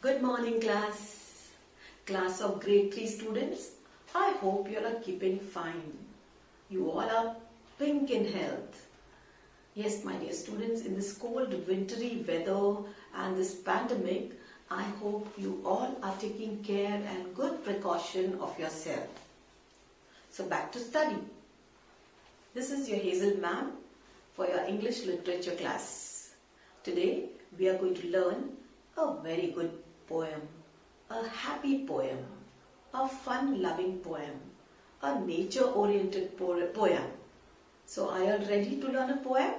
Good morning, class. Class of grade 3 students. I hope you all are keeping fine. You all are pink in health. Yes, my dear students, in this cold, wintry weather and this pandemic, I hope you all are taking care and good precaution of yourself. So back to study. This is your Hazel ma'am for your English literature class. Today we are going to learn a very good poem, a happy poem, a fun-loving poem, a nature-oriented poem. So are you all ready to learn a poem?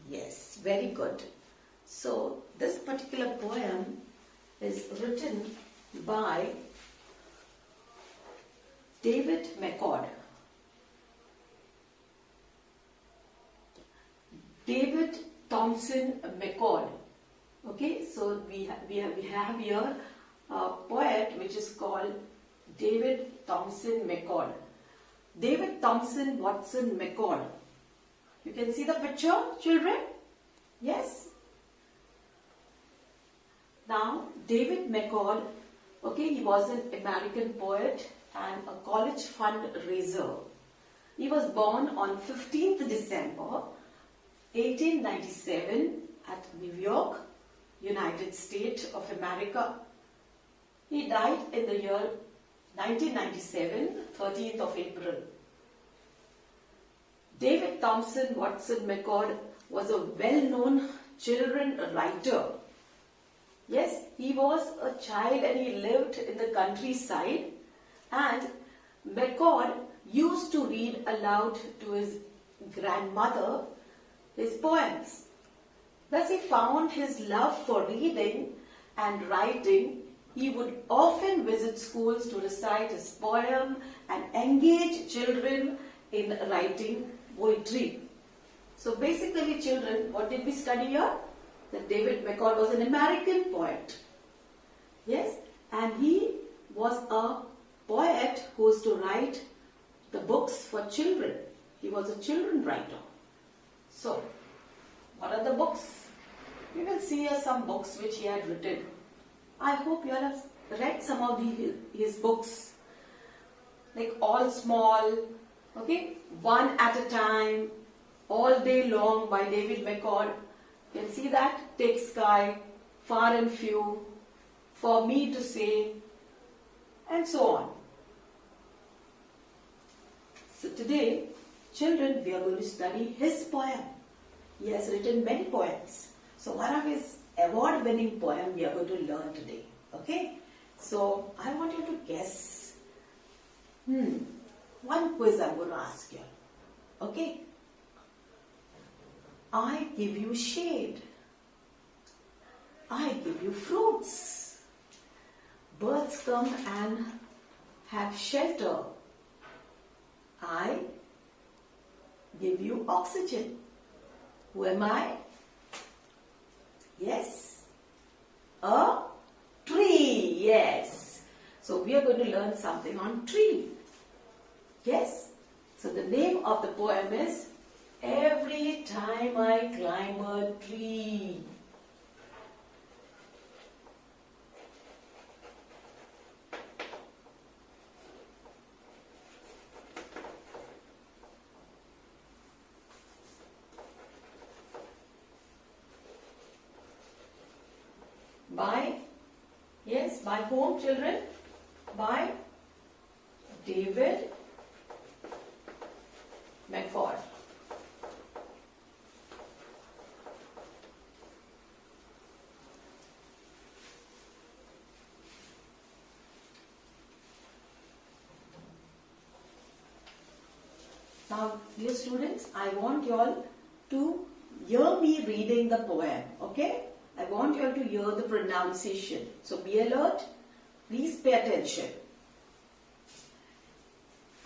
Yes, very good. So this particular poem is written by David McCord. David Thompson McCord. Okay, so we have here a poet which is called David Thompson McCord. David Thompson Watson McCord. You can see the picture, children? Yes? Now, David McCord, okay, he was an American poet and a college fundraiser. He was born on 15th December 1897 at New York, United States of America. He died in the year 1997, 13th of April. David Thompson Watson McCord was a well-known children writer. Yes, he was a child and he lived in the countryside, and McCord used to read aloud to his grandmother his poems. Thus he found his love for reading and writing. He would often visit schools to recite his poem and engage children in writing poetry. So basically, children, what did we study here? That David McCord was an American poet. Yes, and he was a poet who used to write the books for children. He was a children writer. So, what are the books? You will see here some books which he had written. I hope you all have read some of his books. Like All Small, okay, One at a Time, All Day Long by David McCord. You can see that? Take Sky, Far and Few, For Me to Say, and so on. So today, children, we are going to study his poem. He has written many poems. So one of his award-winning poem we are going to learn today. Okay? So I want you to guess. One quiz I'm going to ask you. Okay? I give you shade. I give you fruits. Birds come and have shelter. I give you oxygen. Who am I? Yes. A tree. Yes. So we are going to learn something on tree. Yes. So the name of the poem is Every Time I Climb a Tree. By whom, children? By David McCord. Now, dear students, I want you all to hear me reading the poem, okay? I want you all to hear the pronunciation. So be alert. Please pay attention.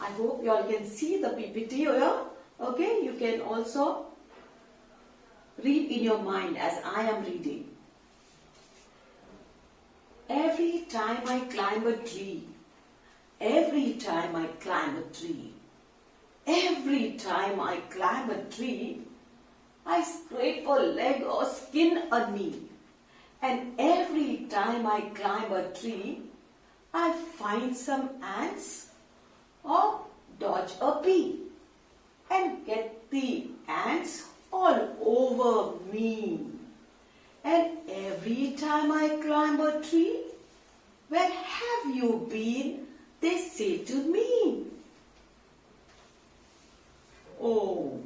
I hope you all can see the PPT here. Okay, you can also read in your mind as I am reading. Every time I climb a tree, every time I climb a tree, every time I climb a tree, I scrape a leg or skin a knee. And every time I climb a tree, I find some ants or dodge a bee and get the ants all over me. And every time I climb a tree, where have you been? They say to me. Oh,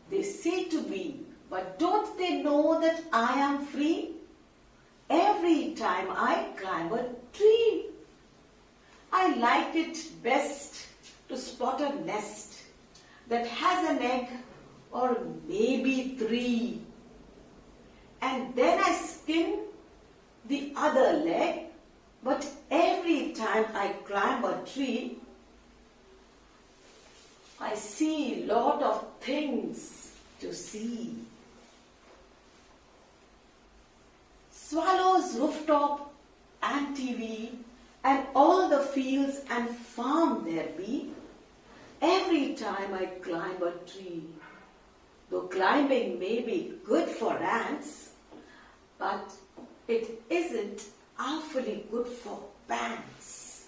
they say to me, but don't they know that I am free? Every time I climb a tree, I like it best to spot a nest that has an egg or maybe 3. And then I skin the other leg, but every time I climb a tree, I see lot of things to see. Swallows, rooftop and TV and all the fields and farm there be, every time I climb a tree. Though climbing may be good for ants, but it isn't awfully good for pants.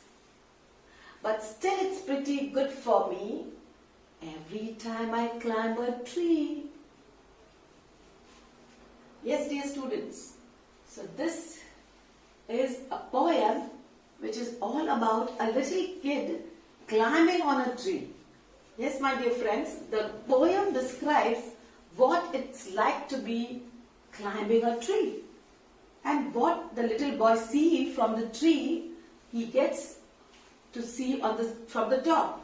But still it's pretty good for me every time I climb a tree. Yes, dear students, so this is a poem which is all about a little kid climbing on a tree. Yes, my dear friends, the poem describes what it's like to be climbing a tree and what the little boy sees from the tree he gets to see from the top.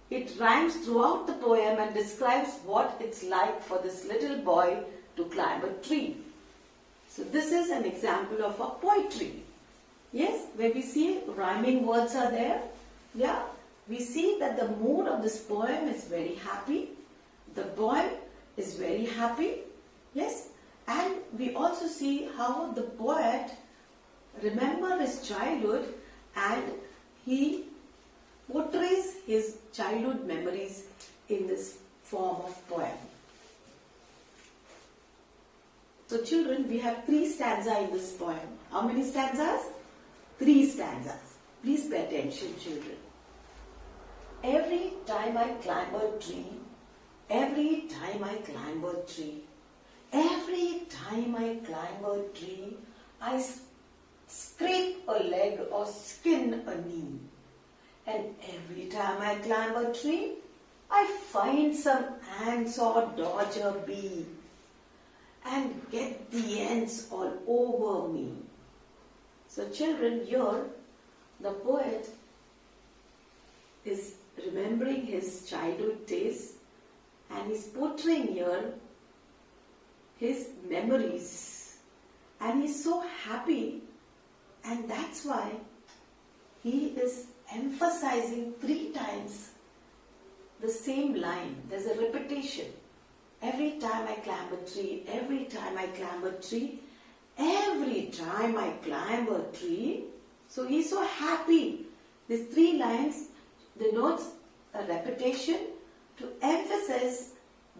It rhymes throughout the poem and describes what it's like for this little boy to climb a tree. So this is an example of a poetry. Yes, where we see rhyming words are there. Yeah, we see that the mood of this poem is very happy. The boy is very happy. Yes, and we also see how the poet remembers his childhood and he portrays his childhood memories in this form of poem. So children, we have 3 stanzas in this poem. How many stanzas? 3 stanzas. Please pay attention, children. Every time I climb a tree, every time I climb a tree, every time I climb a tree, I scrape a leg or skin a knee. And every time I climb a tree, I find some ants or dodge a bee and get the ants all over me. So children, here the poet is remembering his childhood days and he's portraying here his memories. And he's so happy, and that's why he is emphasizing 3 times the same line. There's a repetition. Every time I climb a tree, every time I climb a tree, every time I climb a tree. So he's so happy. These 3 lines denotes a repetition to emphasize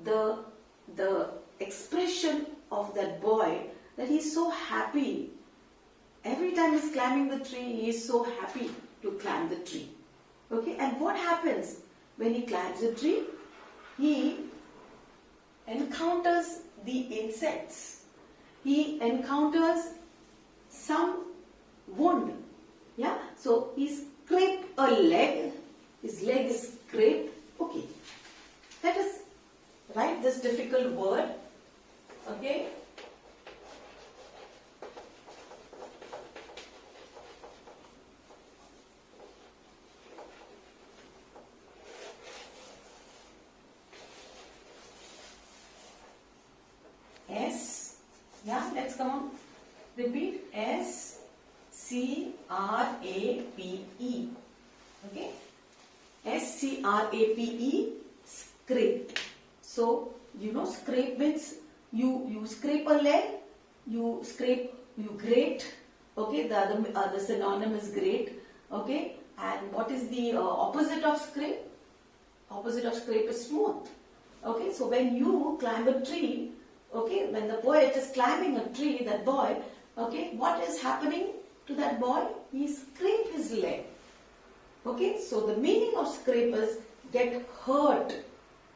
the expression of that boy, that he's so happy. Every time he's climbing the tree, he is so happy to climb the tree. Okay, and what happens when he climbs the tree? He encounters the insects. He encounters some wound. Yeah, so he scraped a leg. His leg is scraped. Okay, let us write this difficult word. Okay. S, yeah, let's come on. Repeat. S-C-R-A-P-E. Okay. S-C-R-A-P-E, scrape. So, you know, scrape means you scrape a leg, you grate. Okay, the synonym is grate. Okay, and what is the opposite of scrape? Opposite of scrape is smooth. Okay, so when you climb a tree, okay, when the poet is climbing a tree, that boy, Okay, what is happening to that boy? He scraped his leg. Okay, so the meaning of scrape is get hurt.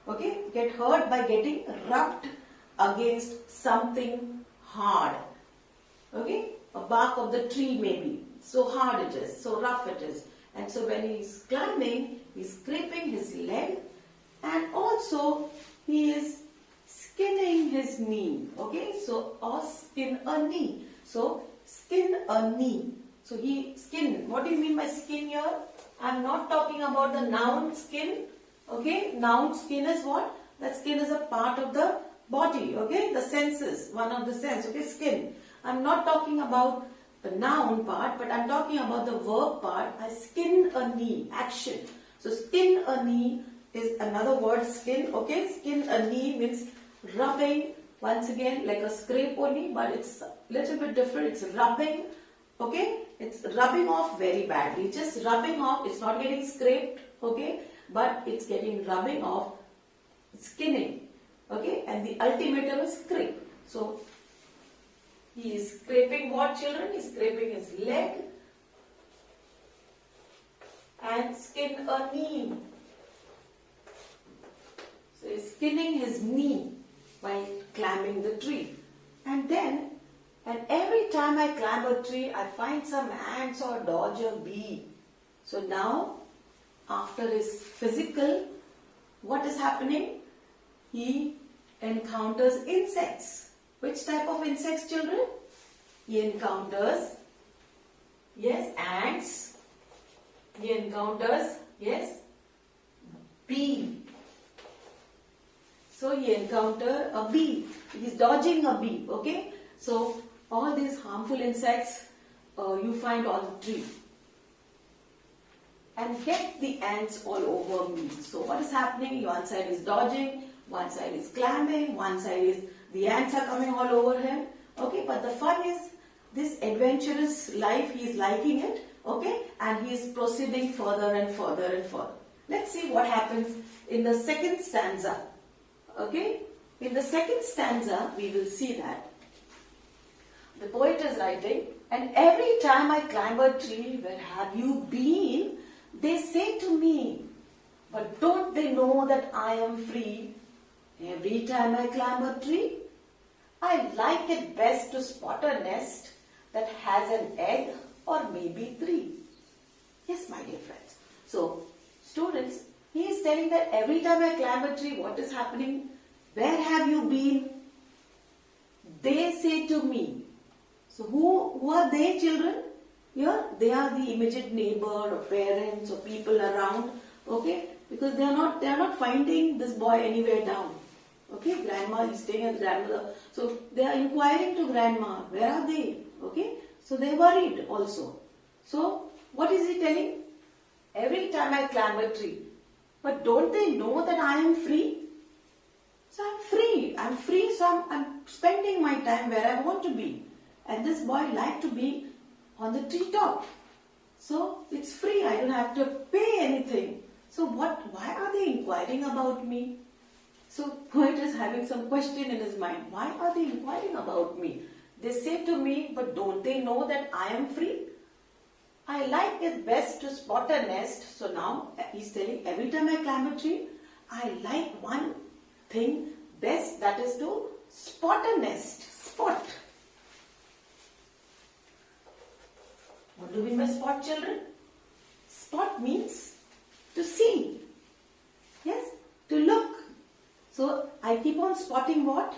Okay, get hurt by getting rubbed against something hard. Okay, a bark of the tree maybe. So hard it is, so rough it is. And so when he is climbing, he is scraping his leg, and also he is skinning his knee. Okay, so or skin a knee. So skin a knee. So he skin. What do you mean by skin here? I am not talking about the noun skin. Okay, noun skin is what? That skin is a part of the body. Okay, the senses, one of the sense. Okay, skin. I am not talking about the noun part, but I am talking about the verb part. I skin a knee, action. So skin a knee is another word, skin. Okay, skin a knee means rubbing, once again like a scrape only, but it's a little bit different. It's rubbing. Okay, it's rubbing off very badly. Just rubbing off. It's not getting scraped. Okay, but it's getting rubbing off, skinning. Okay, and the ultimate is scrape. So he is scraping what, children? He is scraping his leg and skin a knee. So he is skinning his knee while climbing the tree. And every time I climb a tree, I find some ants or dodge a bee. So now, after his physical, what is happening? He encounters insects. Which type of insects, children? He encounters, yes, ants. He encounters, yes, bee. So he encounters a bee. He is dodging a bee. Okay. So all these harmful insects you find on the tree. And get the ants all over me. So what is happening? One side is dodging, one side is climbing, one side is the ants are coming all over him. Okay, but the fun is this adventurous life, he is liking it. Okay, and he is proceeding further and further and further. Let's see what happens in the second stanza. Okay, in the second stanza, we will see that the poet is writing, and every time I climb a tree, where have you been? They say to me, but don't they know that I am free? Every time I climb a tree, I like it best to spot a nest that has an egg or maybe 3. Yes, my dear friends. So, students, he is telling that every time I climb a tree, what is happening? Where have you been? They say to me. So, who are they, children? Here, they are the immediate neighbor or parents or people around. Okay, because they are not finding this boy anywhere down. Okay, grandma is staying at grandmother. So they are inquiring to grandma, where are they? Okay, so they are worried also. So what is he telling? Every time I climb a tree, but don't they know that I am free? So I'm free, so I'm spending my time where I want to be. And this boy liked to be on the treetop. So it's free, I don't have to pay anything. So why are they inquiring about me? So poet is having some question in his mind. Why are they inquiring about me? They say to me, but don't they know that I am free? I like it best to spot a nest. So now he's telling, every time I climb a tree, I like one thing best, that is to spot a nest. Spot. What do we mean by spot, children? Spot means to see. Yes, to look. So I keep on spotting what?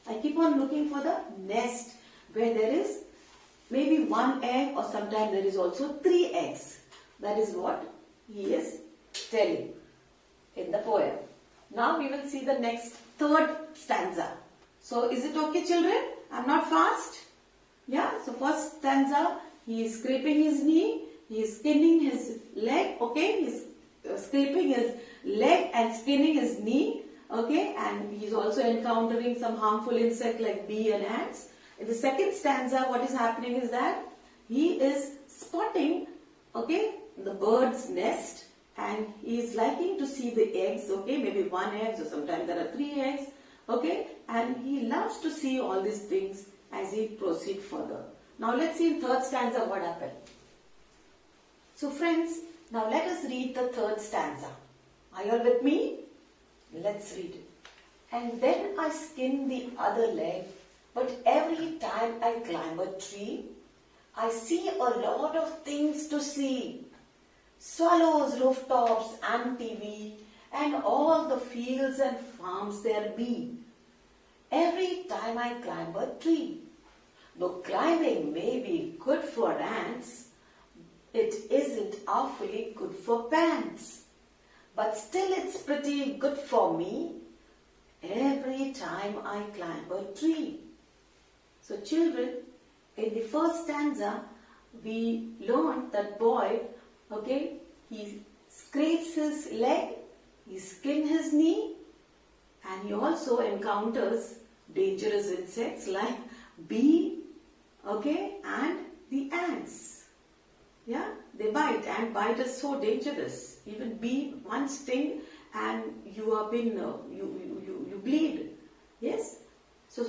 I keep on looking for the nest where there is maybe 1 egg, or sometimes there is also 3 eggs. That is what he is telling in the poem. Now we will see the next third stanza. So is it okay, children? I'm not fast. Yeah, so first stanza, he is scraping his knee, he is skinning his leg. Okay, he is scraping his leg and skinning his knee. Okay, and he is also encountering some harmful insect like bee and ants. In the second stanza, what is happening is that he is spotting, okay, the bird's nest, and he is liking to see the eggs, okay, maybe 1 egg, so sometimes there are 3 eggs, okay, and he loves to see all these things as he proceeds further. Now let's see in third stanza what happened. So friends, now let us read the third stanza. Are you all with me? Let's read it. And then I skin the other leg, but every time I climb a tree, I see a lot of things to see. Swallows, rooftops and TV, and all the fields and farms there be. Every time I climb a tree. Though climbing may be good for ants, it isn't awfully good for pants. But still it's pretty good for me every time I climb a tree. So children, in the first stanza, we learned that boy, okay, he scrapes his leg, he skins his knee, and he also encounters dangerous insects like bee, okay, and the ants. Yeah, they bite, and bite is so dangerous. Even bee, one sting, and you have been, you bleed. Yes. So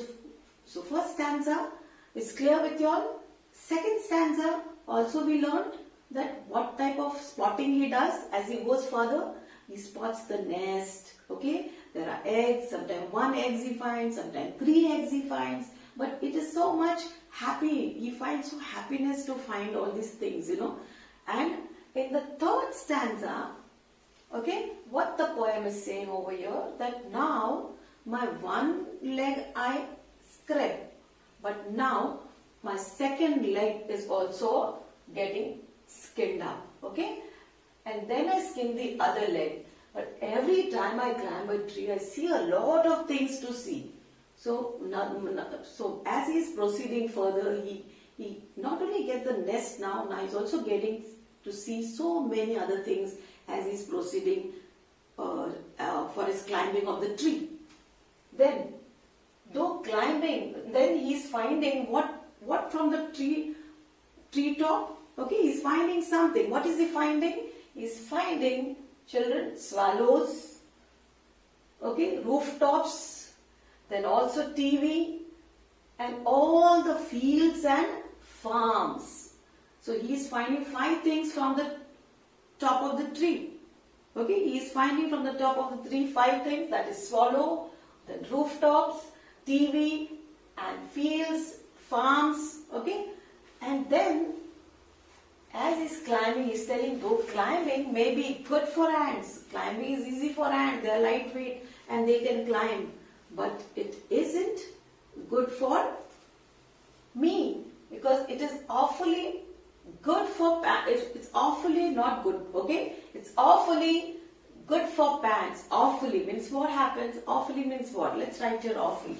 first stanza is clear with you all. Second stanza also we learned that what type of spotting he does as he goes further. He spots the nest. Okay, there are eggs. Sometimes one egg he finds, sometimes 3 eggs he finds. But it is so much happy. He finds so happiness to find all these things, you know. And in the third stanza, okay, what the poem is saying over here, that now my one leg I scrape, but now my second leg is also getting skinned up, okay. And then I skin the other leg. But every time I climb a tree, I see a lot of things to see. So as he is proceeding further, he not only gets the nest now he's also getting to see so many other things as he is proceeding for his climbing of the tree. Then, though climbing, then he is finding what from the tree top. Okay, he is finding something. What is he finding? He is finding, children, swallows. Okay, rooftops. Then also TV and all the fields and farms. So he is finding 5 things from the top of the tree. Okay, he is finding from the top of the tree 5 things, that is swallow, then rooftops, TV and fields, farms. Okay, and then as he is climbing, he is telling, though climbing may be good for ants. Climbing is easy for ants, they are lightweight and they can climb. But it isn't good for me, because it is awfully good for pants. It's awfully not good, okay? It's awfully good for pants. Awfully means what happens? Awfully means what? Let's write here awfully.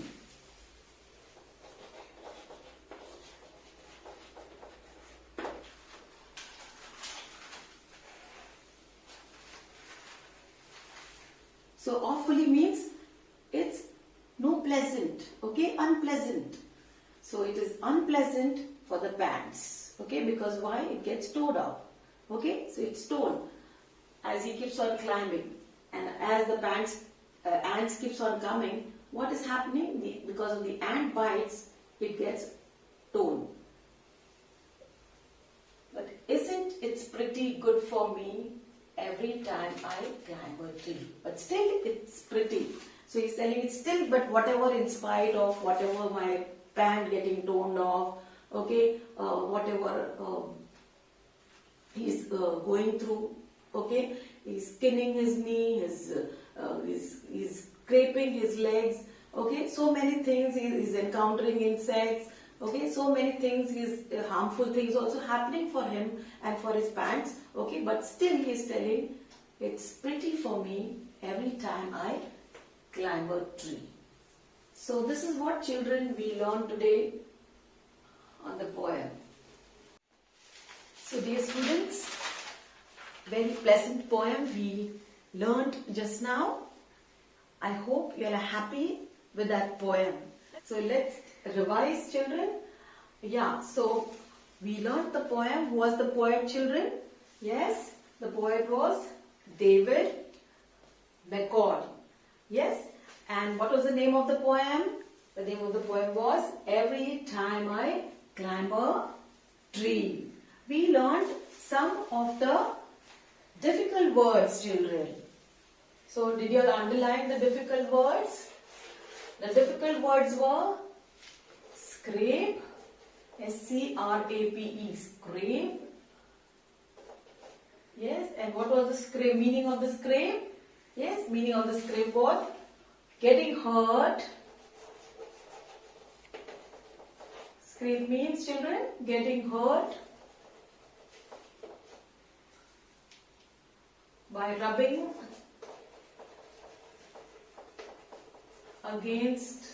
So awfully means it's no pleasant, okay, unpleasant. So it is unpleasant for the pants, okay, because why? It gets towed up, okay, so it's towed as he keeps on climbing, and as the ants keeps on coming, what is happening? Because of the ant bites, it gets torn. But isn't it pretty good for me every time I climb a tree? But still it's pretty. So he's telling it's still, but whatever, in spite of whatever my pant getting torn off, okay, whatever he's going through, okay, he's skinning his knee, he's scraping his legs, okay, so many things, he's encountering insects, okay, so many things, harmful things also happening for him and for his pants, okay, but still he's telling it's pretty for me every time I climb a tree. So this is what, children, we learned today on the poem. So dear students, very pleasant poem we learned just now. I hope you are happy with that poem. So let's revise, children. Yeah, so we learned the poem. Who was the poet, children? Yes, the poet was David McCord. Yes, and what was the name of the poem? The name of the poem was Every Time I climb a tree. We learned some of the difficult words, children. So, did you all underline the difficult words? The difficult words were scrape, S-C-R-A-P-E, scrape. Yes, and what was the scrape? Meaning of the scrape? Yes, meaning of the scrape was getting hurt. Scrape means, children, getting hurt by rubbing against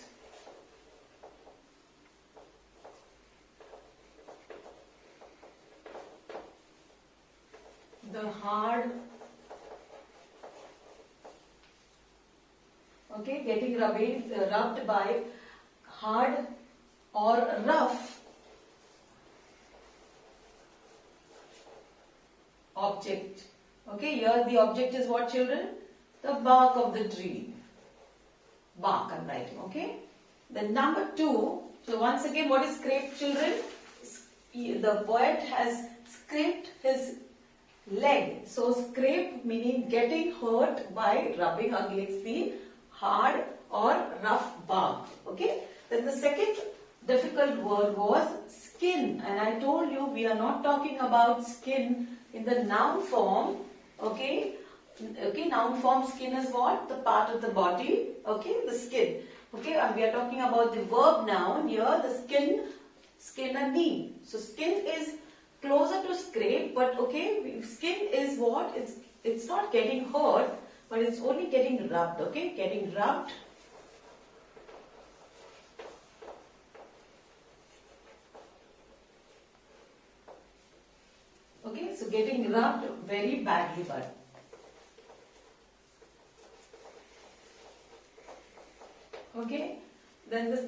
the hard, getting rubbed by hard or rough object. Okay, here the object is what, children? The bark of the tree. Bark, I'm writing, okay? Then number 2, so once again, what is scrape, children? The poet has scraped his leg. So scrape meaning getting hurt by rubbing against the hard or rough bark. Okay. Then the second difficult word was skin, and I told you we are not talking about skin in the noun form. Okay. Okay, noun form skin is what? The part of the body. Okay, the skin. Okay, and we are talking about the verb noun here, the skin and knee. So skin is closer to scrape, but okay, skin is what? It's not getting hurt, but it's only getting rubbed. Okay, getting rubbed. Okay, so getting rubbed very badly, but. Okay, then the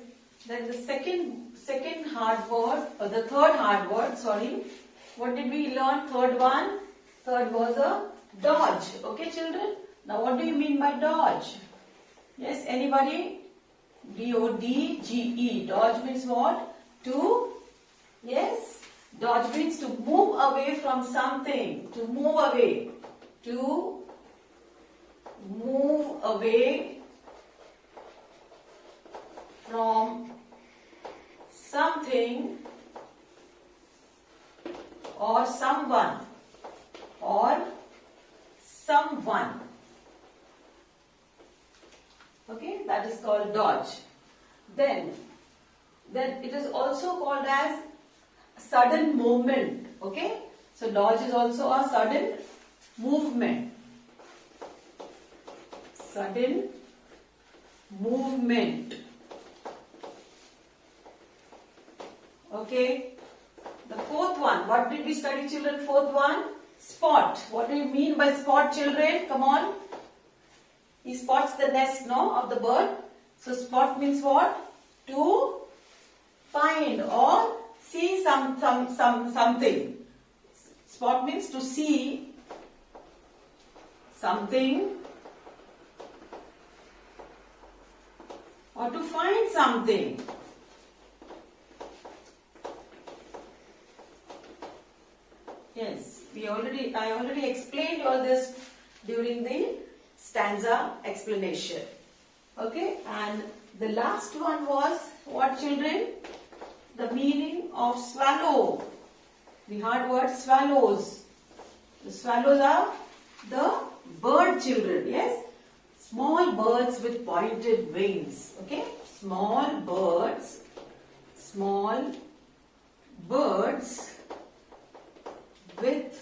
second hard word, or the third hard word, sorry. What did we learn? Third one? Third was a dodge. Okay, children? Now what do you mean by dodge? Yes, anybody? D-O-D-G-E. Dodge means what? To, yes, dodge means to move away from something. To move away. To move away from something or someone or someone. Okay, that is called dodge. Then it is also called as sudden movement. Okay, so dodge is also a sudden movement. Sudden movement. Okay. The fourth one, what did we study, children? Fourth one, spot. What do you mean by spot, children? Come on. He spots the nest, no, of the bird. So spot means what? To find or see something. Spot means to see something or to find something. Yes, I already explained all this during the stanza explanation. Okay, and the last one was what, children? The meaning of swallow. The hard word swallows. The swallows are the bird, children. Yes, small birds with pointed wings. Okay, small birds with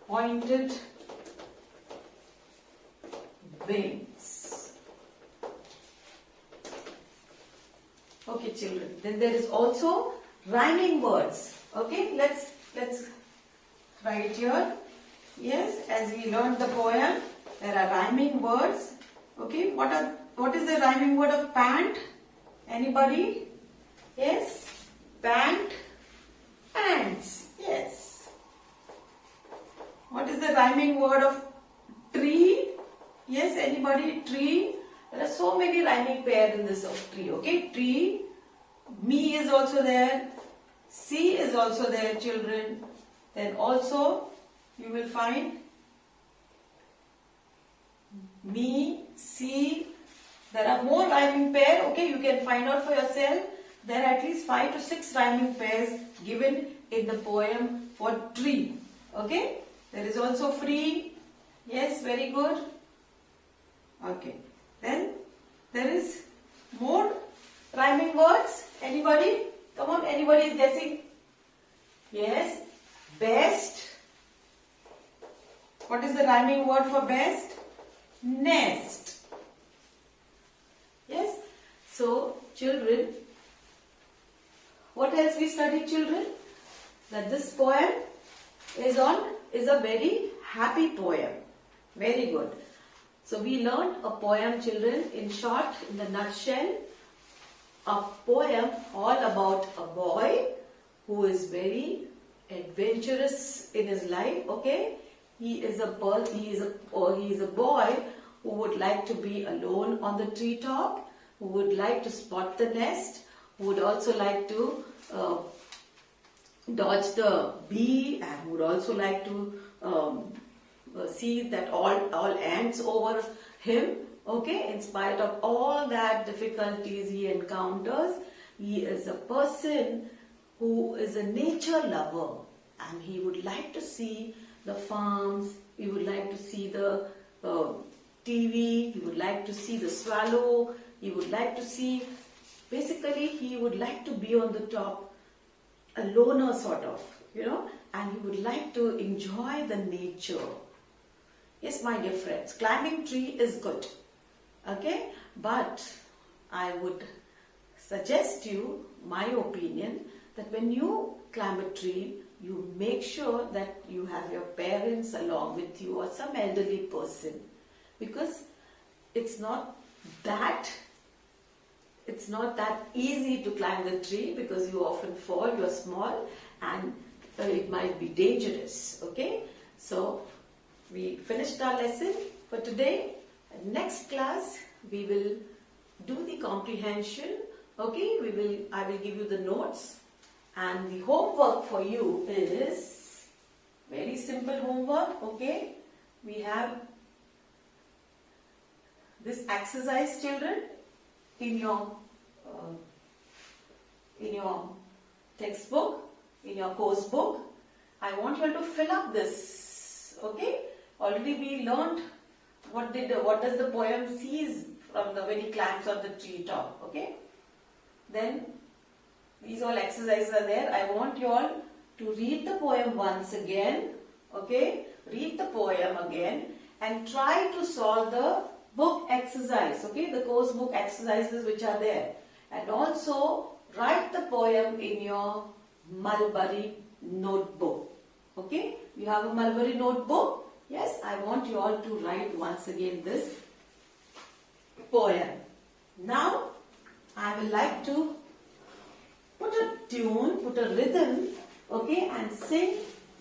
pointed wings. Okay, children. Then there is also rhyming words. Okay, let's write here. Yes, as we learned the poem, there are rhyming words. Okay, what is the rhyming word of pant? Anybody? Yes, pant. Ants. Yes. What is the rhyming word of tree? Yes, anybody? Tree. There are so many rhyming pairs in this of tree. Okay, tree, me is also there, see is also there, children. Then also you will find me, see. There are more rhyming pair, okay, you can find out for yourself. There are at least 5 to 6 rhyming pairs given in the poem for tree, okay. There is also free, yes, very good, okay. Then there is more rhyming words, anybody? Come on, anybody is guessing? Yes, best. What is the rhyming word for best? Nest. Yes, so children, what else we studied, children? That this poem is a very happy poem. Very good. So we learned a poem, children, in short, in the nutshell, a poem all about a boy who is very adventurous in his life, okay? He is a boy who would like to be alone on the treetop, who would like to spot the nest, who would also like to dodge the bee, and who would also like to see that all ants over him, okay? In spite of all that difficulties he encounters, he is a person who is a nature lover, and he would like to see the farms, he would like to see the TV, he would like to see the swallow, he would like to see, basically he would like to be on the top, a loner sort of, and he would like to enjoy the nature. Yes, my dear friends, climbing tree is good, okay, but I would suggest you, my opinion, that when you climb a tree, you make sure that you have your parents along with you or some elderly person, because it's not that easy to climb the tree, because you often fall, you are small, and it might be dangerous, okay? So we finished our lesson for today. Next class we will do the comprehension, okay? I will give you the notes, and the homework for you is very simple homework, okay? We have this exercise, children, in your textbook, in your course book. I want you all to fill up this, okay? Already we learned what does the poem sees from when he climbs on the tree top, okay? Then these all exercises are there. I want you all to read the poem once again, okay? Read the poem again and try to solve the book exercise, okay? The course book exercises which are there. And also write the poem in your mulberry notebook, okay? You have a mulberry notebook? Yes, I want you all to write once again this poem. Now, I would like to put a tune, put a rhythm, okay, and sing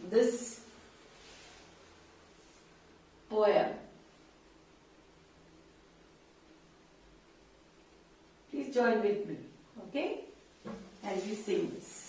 this poem. Please join with me, okay, as we sing this.